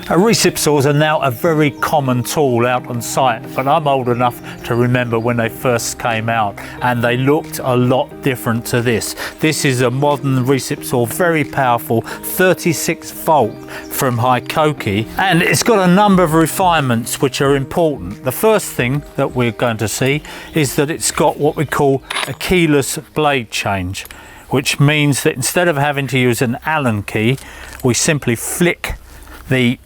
Recip saws are now a very common tool out on site, but I'm old enough to remember when they first came out and they looked a lot different to this. This is a modern recip saw, very powerful, 36 volt from HiKOKI, and it's got a number of refinements which are important. The first thing that we're going to see is that it's got what we call a keyless blade change, which means that instead of having to use an Allen key, we simply flick the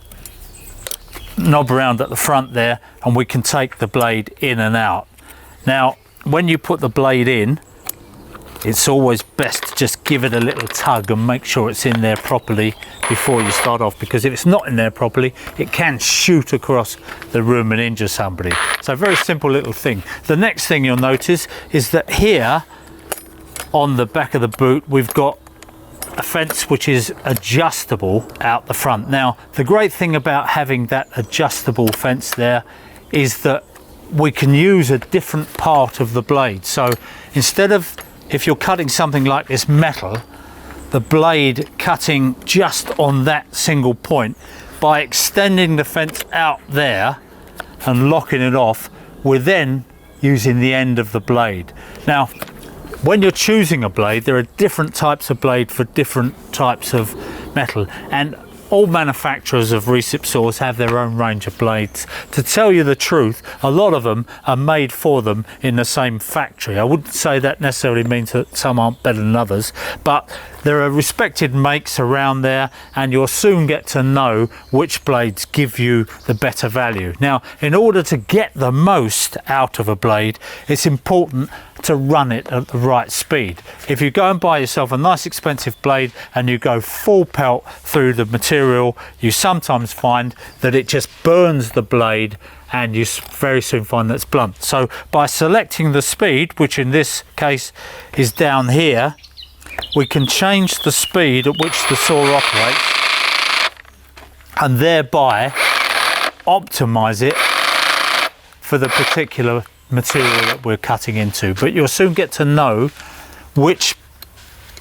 knob around at the front there and we can take the blade in and out. Now when you put the blade in, it's always best to just give it a little tug and make sure it's in there properly before you start off, because if it's not in there properly it can shoot across the room and injure somebody. So very simple little thing. The next thing you'll notice is that here on the back of the boot we've got a fence which is adjustable out the front. Now the great thing about having that adjustable fence there is that we can use a different part of the blade. So instead of, if you're cutting something like this metal, the blade cutting just on that single point, by extending the fence out there and locking it off, we're then using the end of the blade. Now when you're choosing a blade, there are different types of blade for different types of metal, and all manufacturers of recip saws have their own range of blades. To tell you the truth, a lot of them are made for them in the same factory. I wouldn't say that necessarily means that some aren't better than others, but there are respected makes around there and you'll soon get to know which blades give you the better value. Now, in order to get the most out of a blade, it's important to run it at the right speed. If you go and buy yourself a nice expensive blade and you go full pelt through the material, you sometimes find that it just burns the blade and you very soon find that it's blunt. So by selecting the speed, which in this case is down here, we can change the speed at which the saw operates and thereby optimize it for the particular material that we're cutting into. But you'll soon get to know which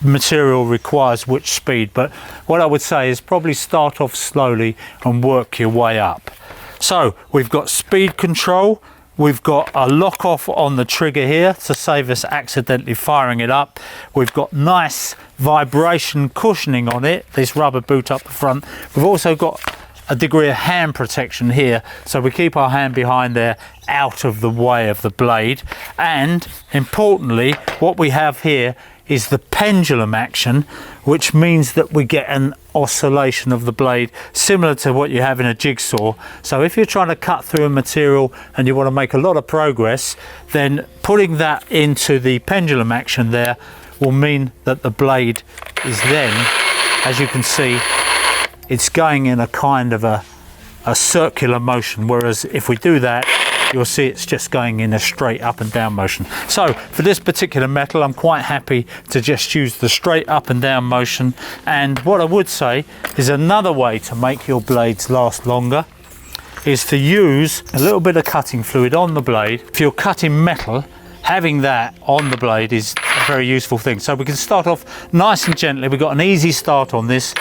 material requires which speed, but what I would say is probably start off slowly and work your way up. So we've got speed control, we've got a lock off on the trigger here to save us accidentally firing it up, we've got nice vibration cushioning on it, this rubber boot up the front, we've also got a degree of hand protection here, so we keep our hand behind there out of the way of the blade. And importantly, what we have here is the pendulum action, which means that we get an oscillation of the blade similar to what you have in a jigsaw. So if you're trying to cut through a material and you want to make a lot of progress, then putting that into the pendulum action there will mean that the blade is then, as you can see, it's going in a kind of a circular motion, whereas if we do that, you'll see it's just going in a straight up and down motion. So for this particular metal, I'm quite happy to just use the straight up and down motion. And what I would say is another way to make your blades last longer is to use a little bit of cutting fluid on the blade. If you're cutting metal, having that on the blade is a very useful thing. So we can start off nice and gently. We've got an easy start on this.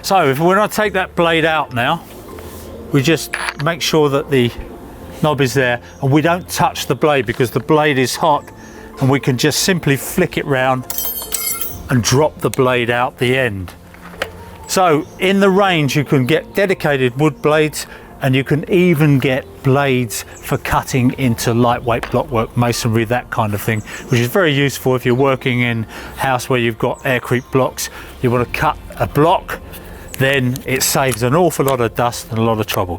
So if we're going to take that blade out now, we just make sure that the knob is there and we don't touch the blade because the blade is hot, and we can just simply flick it round and drop the blade out the end. So in the range you can get dedicated wood blades, and you can even get blades for cutting into lightweight blockwork, masonry, that kind of thing, which is very useful if you're working in a house where you've got aircrete blocks. You want to cut a block, then it saves an awful lot of dust and a lot of trouble.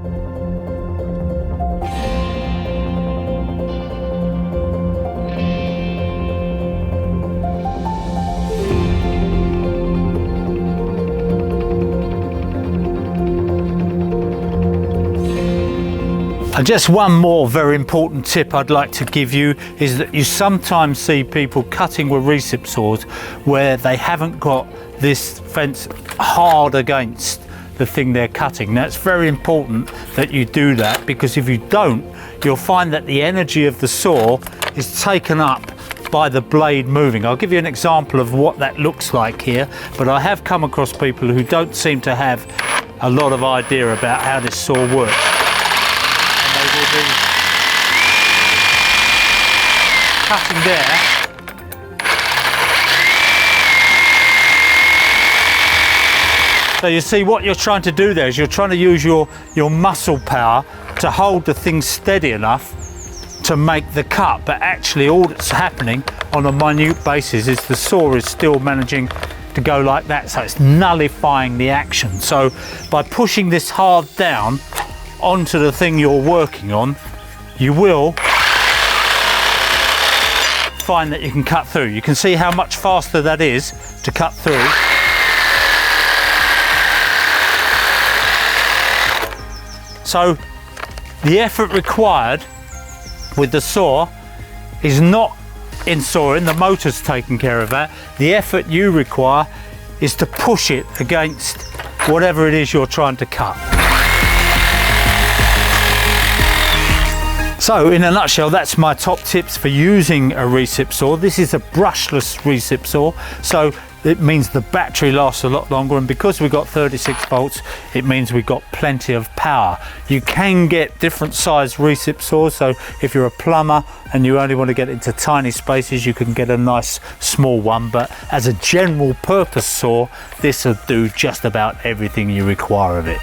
And just one more very important tip I'd like to give you is that you sometimes see people cutting with recip saws where they haven't got this fence hard against the thing they're cutting. Now, it's very important that you do that, because if you don't, you'll find that the energy of the saw is taken up by the blade moving. I'll give you an example of what that looks like here, but I have come across people who don't seem to have a lot of idea about how this saw works. And they will be cutting there. So you see, what you're trying to do there is you're trying to use your muscle power to hold the thing steady enough to make the cut, but actually all that's happening on a minute basis is the saw is still managing to go like that, so it's nullifying the action. So by pushing this hard down onto the thing you're working on, you will find that you can cut through. You can see how much faster that is to cut through. So the effort required with the saw is not in sawing, the motor's taking care of that. The effort you require is to push it against whatever it is you're trying to cut. So in a nutshell, that's my top tips for using a recip saw. This is a brushless recip saw, so it means the battery lasts a lot longer, and because we've got 36 volts, it means we've got plenty of power. You can get different size recip saws, so if you're a plumber and you only want to get into tiny spaces, you can get a nice small one, but as a general purpose saw, this will do just about everything you require of it.